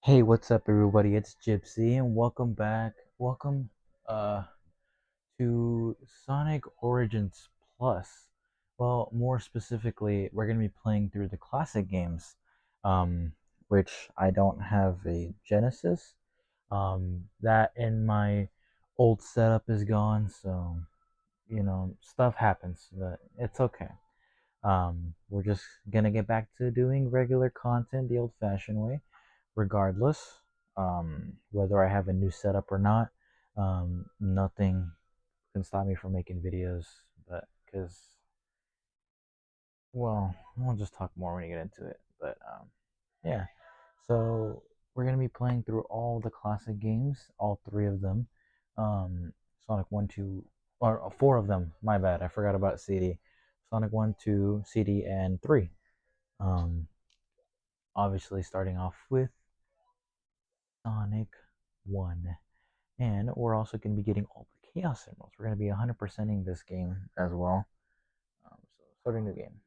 Hey, what's up everybody? It's Jibsi and welcome back. Welcome uh to Sonic Origins Plus. Well, more specifically, we're going to be playing through the classic games. Um which I don't have a Genesis. That in my old setup is gone, so stuff happens, but it's okay. We're just gonna get back to doing regular content the old-fashioned way, regardless. Whether I have a new setup or not, nothing can stop me from making videos. But because, well, we'll just talk more when we get into it. But yeah. So we're gonna be playing through all the classic games, all three of them. Sonic One, Two, or four of them. My bad, I forgot about CD. Sonic One, Two, CD, and Three. Um, Obviously starting off with Sonic One, and we're also going to be getting all the Chaos Emeralds. We're going to be 100%ing this game as well. So starting new game.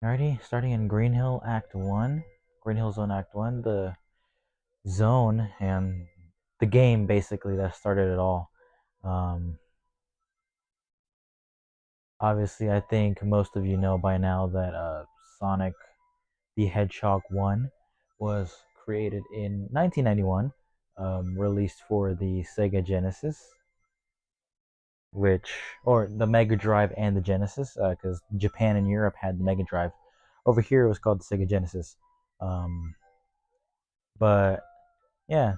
Alrighty, starting in Green Hill Act 1. Green Hill Zone Act 1, the zone and the game basically that started it all. Um, Obviously, I think most of you know by now that Sonic the Hedgehog 1 was created in 1991, released for the Sega Genesis, or the Mega Drive and the Genesis, because Japan and Europe had the Mega Drive. Over here, it was called the Sega Genesis. Um, but yeah,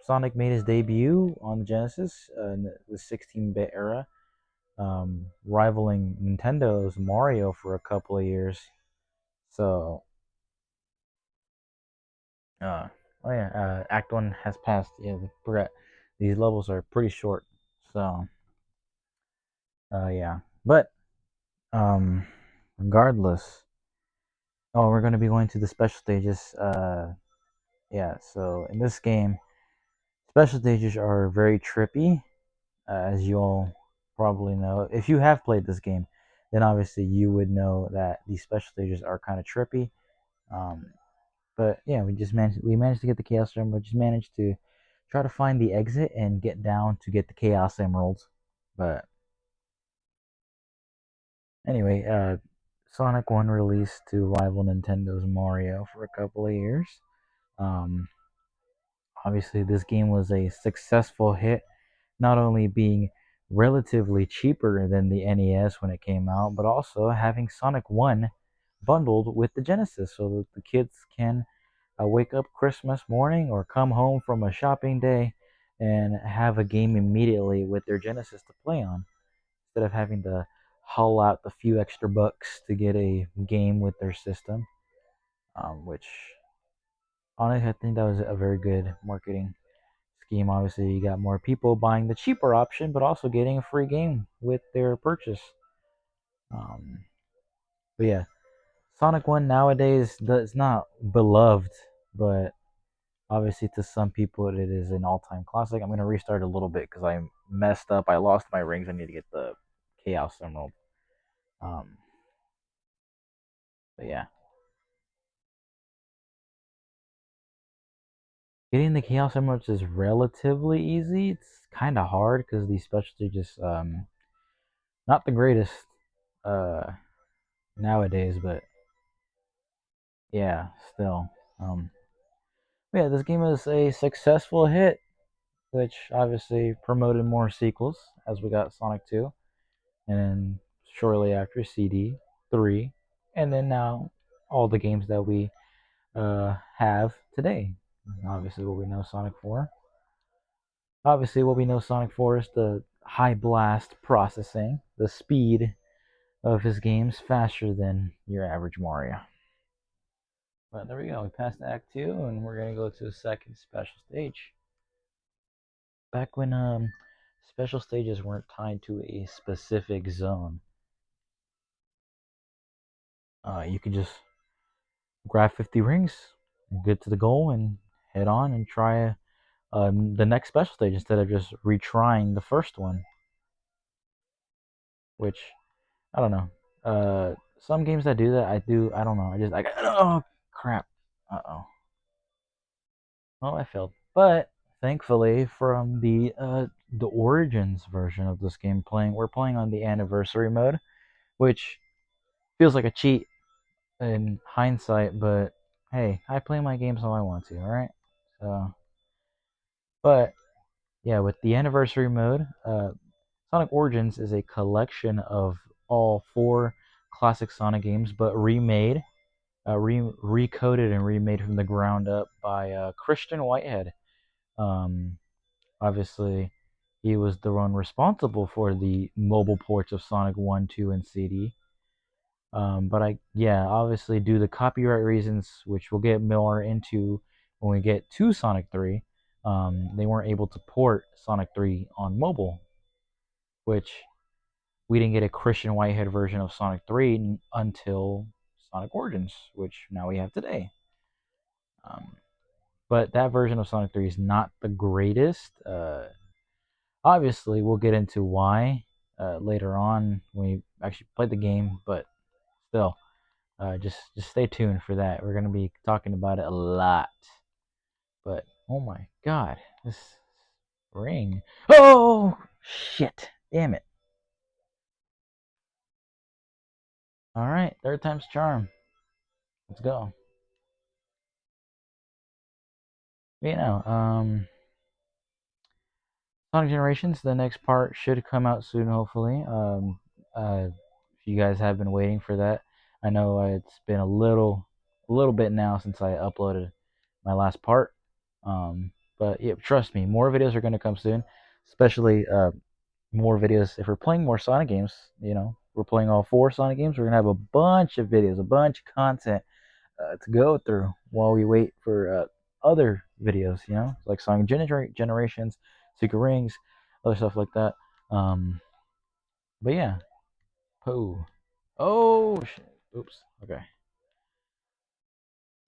Sonic made his debut on the Genesis in the 16-bit era, rivaling Nintendo's Mario for a couple of years. So, uh, oh yeah, Act One has passed. Yeah, these levels are pretty short. So, yeah, but um, regardless. Oh, we're going to be going to the special stages. Yeah, so in this game, special stages are very trippy, as you all probably know. If you have played this game, then obviously you would know that these special stages are kind of trippy. Um, but yeah, we managed to get the Chaos Emerald. Just managed to try to find the exit and get down to get the Chaos Emeralds. But anyway, Sonic One released to rival Nintendo's Mario for a couple of years. Um, Obviously, this game was a successful hit, not only being relatively cheaper than the NES when it came out, but also having Sonic 1 bundled with the Genesis so that the kids can wake up Christmas morning or come home from a shopping day and have a game immediately with their Genesis to play on instead of having to haul out the few extra bucks to get a game with their system, which honestly I think that was a very good marketing scheme. Obviously, you got more people buying the cheaper option, but also getting a free game with their purchase. Um, but yeah, Sonic One nowadays is not beloved, but obviously to some people it is an all-time classic. I'm gonna restart a little bit because I messed up. I lost my rings. I need to get the Chaos Emerald. Um, but yeah, getting the Chaos Emeralds is relatively easy. It's kind of hard because these specials are just not the greatest uh, nowadays, but yeah, still. Um, yeah, this game was a successful hit, which obviously promoted more sequels as we got Sonic 2, and then shortly after CD 3, and then now all the games that we have today. Obviously, what we know Sonic 4. Obviously, what we know Sonic 4 is the high blast processing, the speed of his games faster than your average Mario. But there we go. We passed Act 2, and we're going to go to the second special stage. Back when special stages weren't tied to a specific zone, you could just grab 50 rings, get to the goal, and head on and try the next special stage instead of just retrying the first one. Which I don't know. some games that do that, I don't know. Oh crap. Uh-oh. Well, I failed. But thankfully, from the Origins version of this game, we're playing on the anniversary mode, which feels like a cheat in hindsight. But hey, I play my games how I want to. All right. So, but yeah, with the anniversary mode, Sonic Origins is a collection of all four classic Sonic games, but recoded and remade from the ground up by Christian Whitehead. Um, Obviously, he was the one responsible for the mobile ports of Sonic 1, 2, and CD. Yeah, obviously, due to copyright reasons, which we'll get more into when we get to Sonic 3, they weren't able to port Sonic 3 on mobile, which we didn't get a Christian Whitehead version of Sonic 3 until Sonic Origins, which now we have today. Um, but that version of Sonic 3 is not the greatest. Obviously, we'll get into why later on when we actually play the game, but still, just stay tuned for that. We're gonna be talking about it a lot. But oh my god, this ring! Oh shit! Damn it! All right, third time's charm. Let's go. You know, Sonic Generations. The next part should come out soon, hopefully. If you guys have been waiting for that, I know it's been a little bit now since I uploaded my last part. But yeah, trust me, more videos are going to come soon. Especially more videos if we're playing more Sonic games. You know, we're playing all four Sonic games. We're gonna have a bunch of videos, a bunch of content to go through while we wait for other videos, you know, like Sonic Generations, Secret Rings, other stuff like that. Um, but yeah, Poe. Oh, shit. Oops. Okay.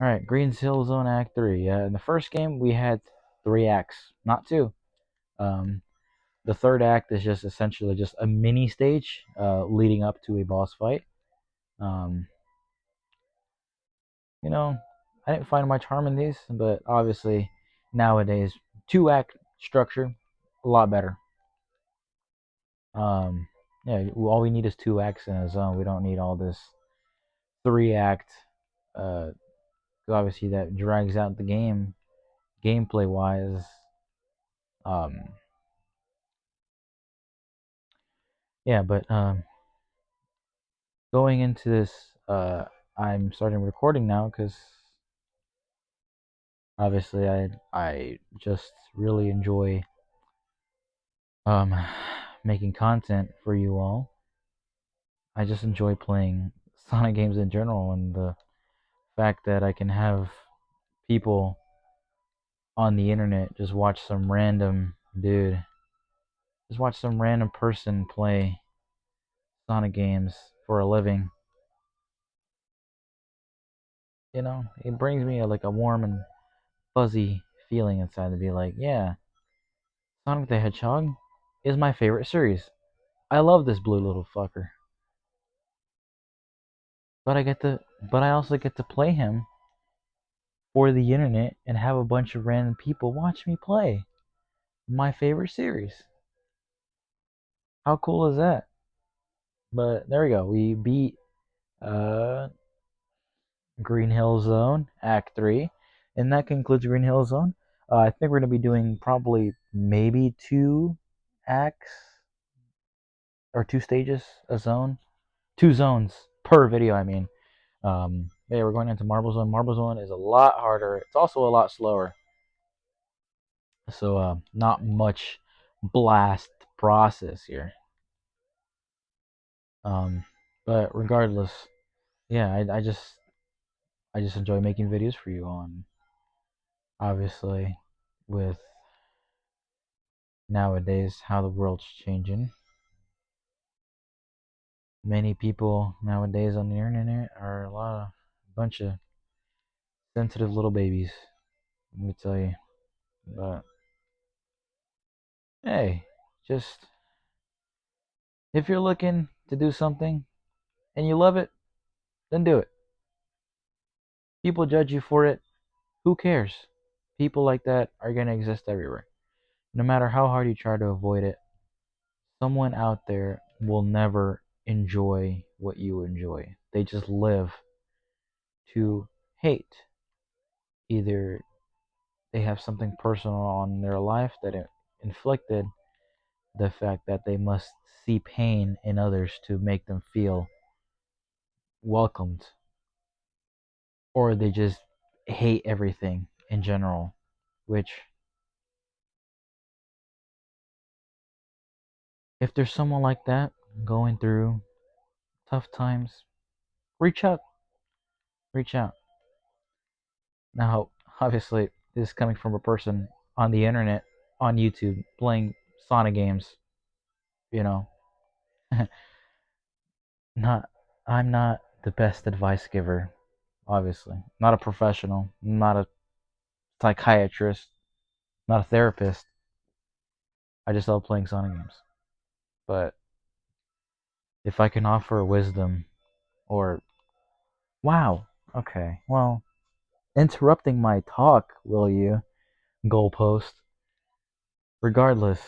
All right, Green Hill Zone Act 3. Yeah, in the first game, we had three acts, not two. Um, the third act is just essentially just a mini stage leading up to a boss fight. Um, you know, I didn't find much harm in these, but obviously nowadays two act structure a lot better. Um, yeah, all we need is two acts in a zone. We don't need all this three act. Uh, 'Cause obviously that drags out the game gameplay wise. Um, yeah, but going into this, I'm starting recording now because obviously I just really enjoy um making content for you all. I just enjoy playing Sonic games in general, and the fact that I can have people on the internet just watch some random dude, just watch some random person play Sonic games for a living. You know, it brings me like a warm and fuzzy feeling inside to be like, yeah, Sonic the Hedgehog is my favorite series. I love this blue little fucker. But I also get to play him for the internet and have a bunch of random people watch me play my favorite series. How cool is that? But there we go. We beat uh, Green Hill Zone Act 3, and that concludes Green Hill Zone. I think we're going to be doing probably maybe two acts or two stages a zone, two zones per video. I mean, yeah, we're going into Marble Zone. Marble Zone is a lot harder. It's also a lot slower, so not much blast process here. Um, but regardless, yeah, I just enjoy making videos for you on obviously with nowadays how the world's changing. Many people nowadays on the internet are a bunch of sensitive little babies. Let me tell you. But hey, just if you're looking to do something and you love it, then do it. People judge you for it. Who cares? People like that are going to exist everywhere. No matter how hard you try to avoid it, someone out there will never enjoy what you enjoy. They just live to hate. Either they have something personal on their life that it inflicted the fact that they must see pain in others to make them feel welcomed, or they just hate everything in general, which, if there's someone like that going through tough times, reach out. Reach out. Now, obviously, this is coming from a person on the internet, on YouTube, playing Sonic games. You know, not I'm not the best advice giver. Obviously, not a professional, not a psychiatrist, not a therapist. I just love playing Sonic games. But if I can offer wisdom, or wow, okay, well, interrupting my talk, will you? Goalpost. Regardless,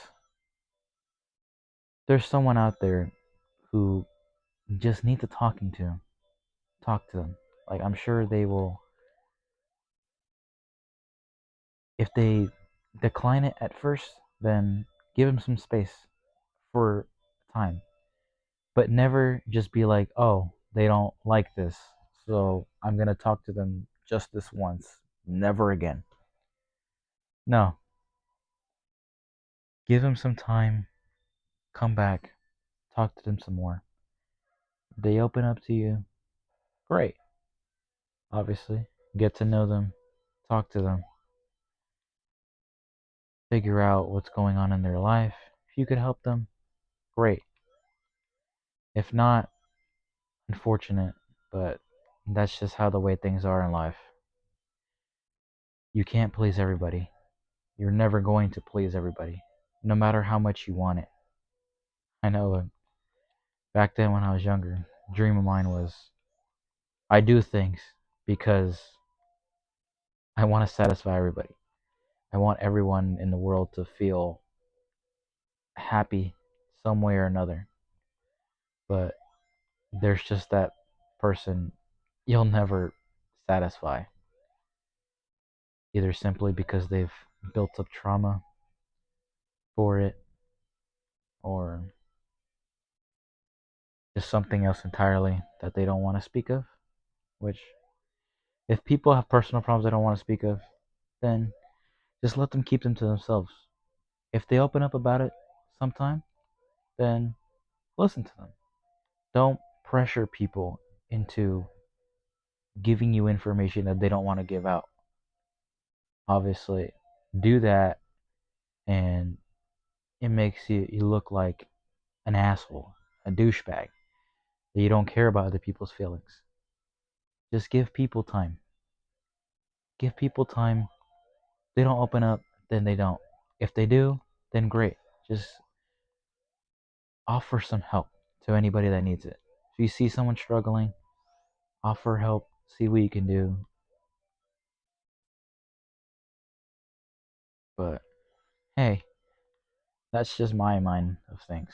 there's someone out there who just need to talking to. Talk to them. Like, I'm sure they will. If they decline it at first, then give them some space for time. But never just be like, oh, they don't like this, so I'm gonna talk to them just this once, never again. No, give them some time, come back, talk to them some more. They open up to you, great. Obviously, get to know them, talk to them, figure out what's going on in their life. If you could help them, great. If not, unfortunate, but that's just how the way things are in life. You can't please everybody. You're never going to please everybody, no matter how much you want it. I know back then when I was younger, a dream of mine was I do things because I want to satisfy everybody. I want everyone in the world to feel happy some way or another. But there's just that person you'll never satisfy, either simply because they've built up trauma for it, or just something else entirely that they don't want to speak of. Which, if people have personal problems they don't want to speak of, then just let them keep them to themselves. If they open up about it sometime, then listen to them. Don't pressure people into giving you information that they don't want to give out. Obviously, do that and it makes you look like an asshole, a douchebag, that you don't care about other people's feelings. Just give people time. Give people time. They don't open up, then they don't. If they do, then great. Just offer some help to anybody that needs it. If you see someone struggling, offer help, see what you can do. But hey, that's just my mind of things,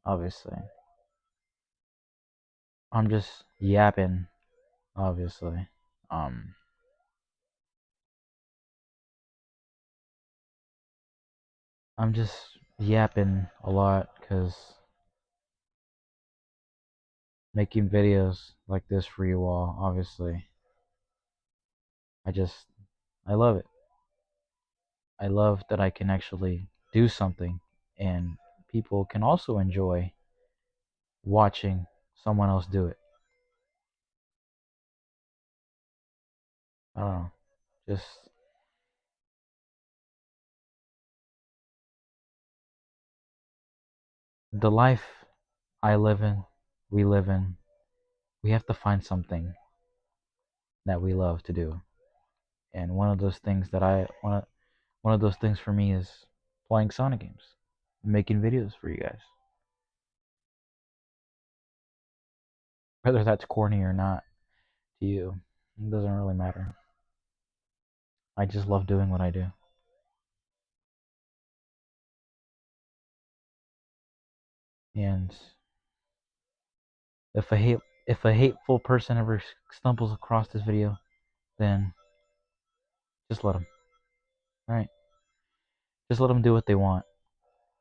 obviously. I'm just yapping, obviously. Um, I'm just yapping a lot because making videos like this for you all, obviously, I just, I love it. I love that I can actually do something and people can also enjoy watching someone else do it. I don't know. Just the life I live in, we live in, we have to find something that we love to do. And one of those things for me is playing Sonic games, making videos for you guys. Whether that's corny or not to you, it doesn't really matter. I just love doing what I do. And if a hateful person ever stumbles across this video, then just let them. Right? Just let them do what they want,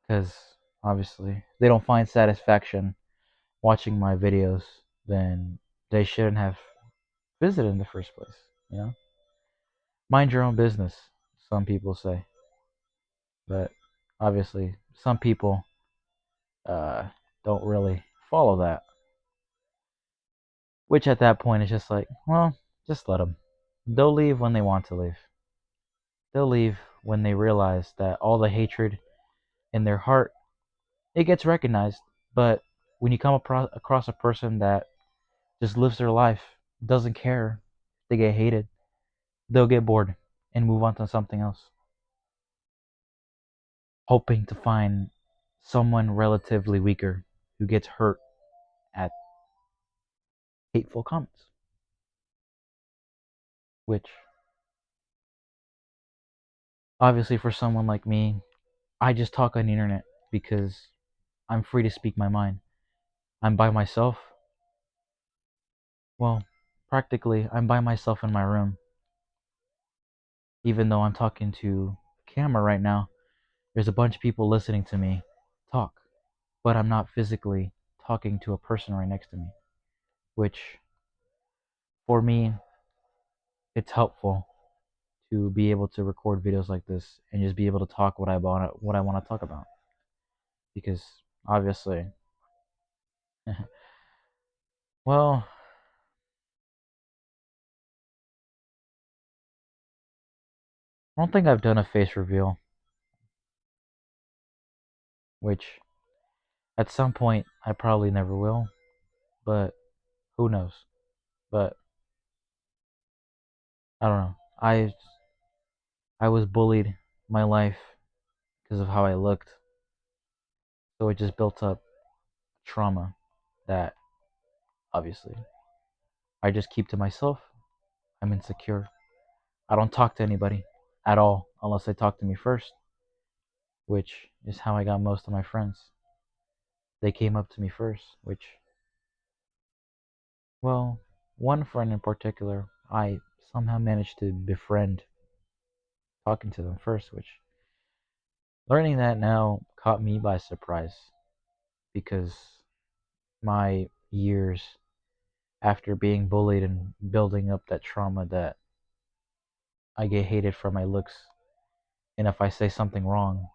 because obviously they don't find satisfaction watching my videos, then they shouldn't have visited in the first place. You know, mind your own business. Some people say, but obviously some people uh, don't really follow that. Which at that point is just like, well, just let them. They'll leave when they want to leave. They'll leave when they realize that all the hatred in their heart, it gets recognized. But when you come across a person that just lives their life, doesn't care if they get hated, they'll get bored and move on to something else, hoping to find someone relatively weaker who gets hurt at hateful comments. Which, obviously, for someone like me, I just talk on the internet because I'm free to speak my mind. I'm by myself. Well, practically, I'm by myself in my room. Even though I'm talking to a camera right now, there's a bunch of people listening to me talk. But I'm not physically talking to a person right next to me. Which, for me, it's helpful to be able to record videos like this and just be able to talk what I want to talk about. Because, obviously, well, I don't think I've done a face reveal, which at some point I probably never will, but who knows? But I don't know. I was bullied my life because of how I looked, so it just built up trauma that obviously I just keep to myself. I'm insecure. I don't talk to anybody at all unless they talk to me first, which is how I got most of my friends. They came up to me first, which, well, one friend in particular, I somehow managed to befriend talking to them first, which learning that now caught me by surprise because my years after being bullied and building up that trauma that I get hated for my looks, and if I say something wrong,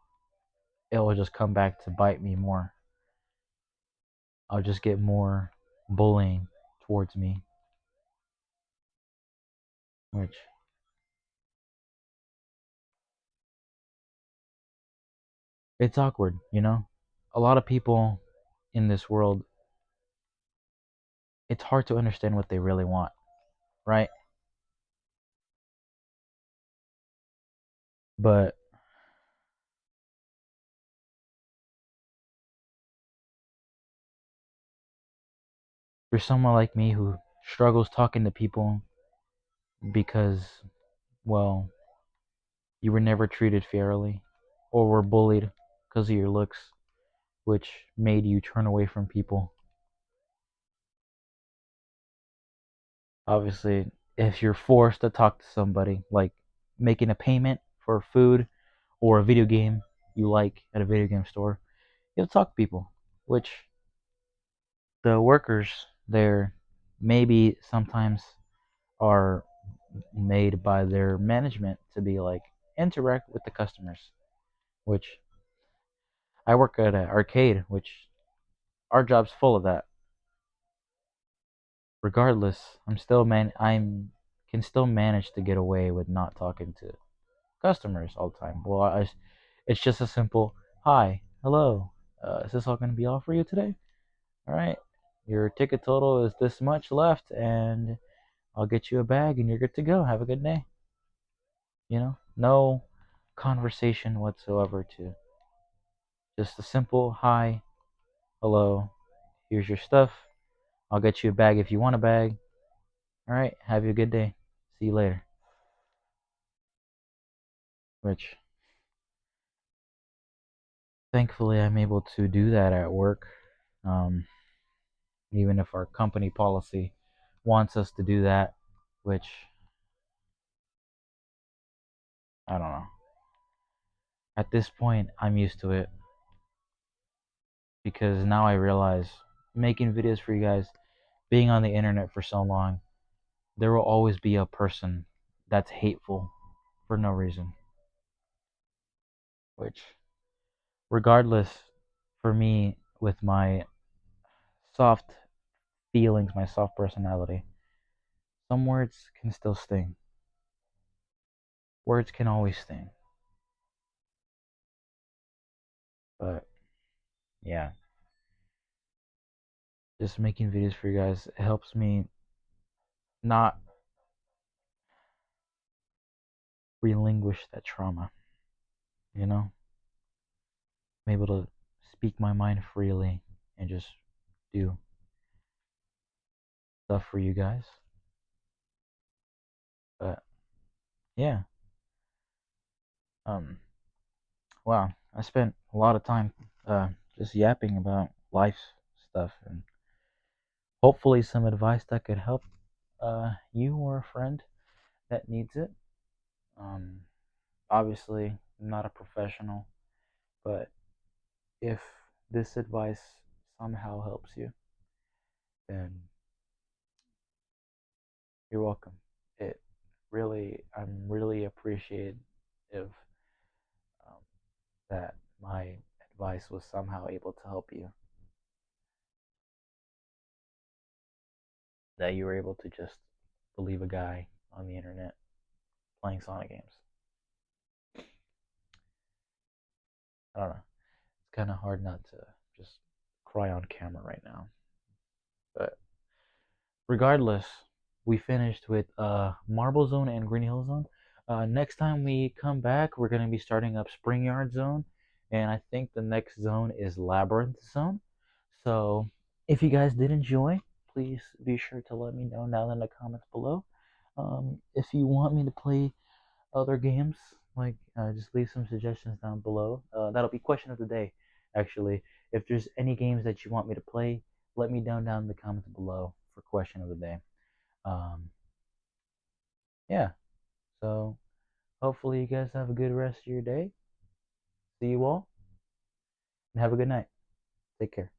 it will just come back to bite me more. I'll just get more bullying towards me, which it's awkward, you know? A lot of people in this world, it's hard to understand what they really want, right? But for someone like me who struggles talking to people because, well, you were never treated fairly or were bullied because of your looks, which made you turn away from people. Obviously, if you're forced to talk to somebody, like making a payment for food or a video game you like at a video game store, you'll talk to people, which the workers there maybe sometimes are made by their management to be like interact with the customers, which I work at an arcade, which our job's full of that. Regardless, I'm can still manage to get away with not talking to customers all the time. Well, it's just a simple hi, hello. Is this all going to be all for you today? All right. Your ticket total is this much left, and I'll get you a bag, and you're good to go. Have a good day. No conversation whatsoever. To just a simple hi, hello. Here's your stuff. I'll get you a bag if you want a bag. All right, have you a good day. See you later. Which, thankfully, I'm able to do that at work. Um, Even if our company policy wants us to do that, which I don't know. At this point, I'm used to it because now I realize making videos for you guys, being on the internet for so long, there will always be a person that's hateful for no reason. Which, regardless, for me, with my soft feelings, my soft personality, some words can still sting. Words can always sting. But yeah, just making videos for you guys helps me not relinquish that trauma. You know, I'm able to speak my mind freely and just do stuff for you guys. But yeah, um, wow, I spent a lot of time just yapping about life stuff and hopefully some advice that could help you or a friend that needs it. Um, Obviously, I'm not a professional, but if this advice somehow helps you, then you're welcome. It I'm really appreciative um, that my advice was somehow able to help you. That you were able to just believe a guy on the internet playing Sonic games. I don't know. It's kind of hard not to just cry on camera right now. But regardless, we finished with Marble Zone and Green Hill Zone. Next time we come back, we're going to be starting up Spring Yard Zone. And I think the next zone is Labyrinth Zone. So if you guys did enjoy, please be sure to let me know down in the comments below. If you want me to play other games, like just leave some suggestions down below. That'll be question of the day, actually. If there's any games that you want me to play, let me know down in the comments below for question of the day. Um, yeah, so hopefully you guys have a good rest of your day. See you all, and have a good night. Take care.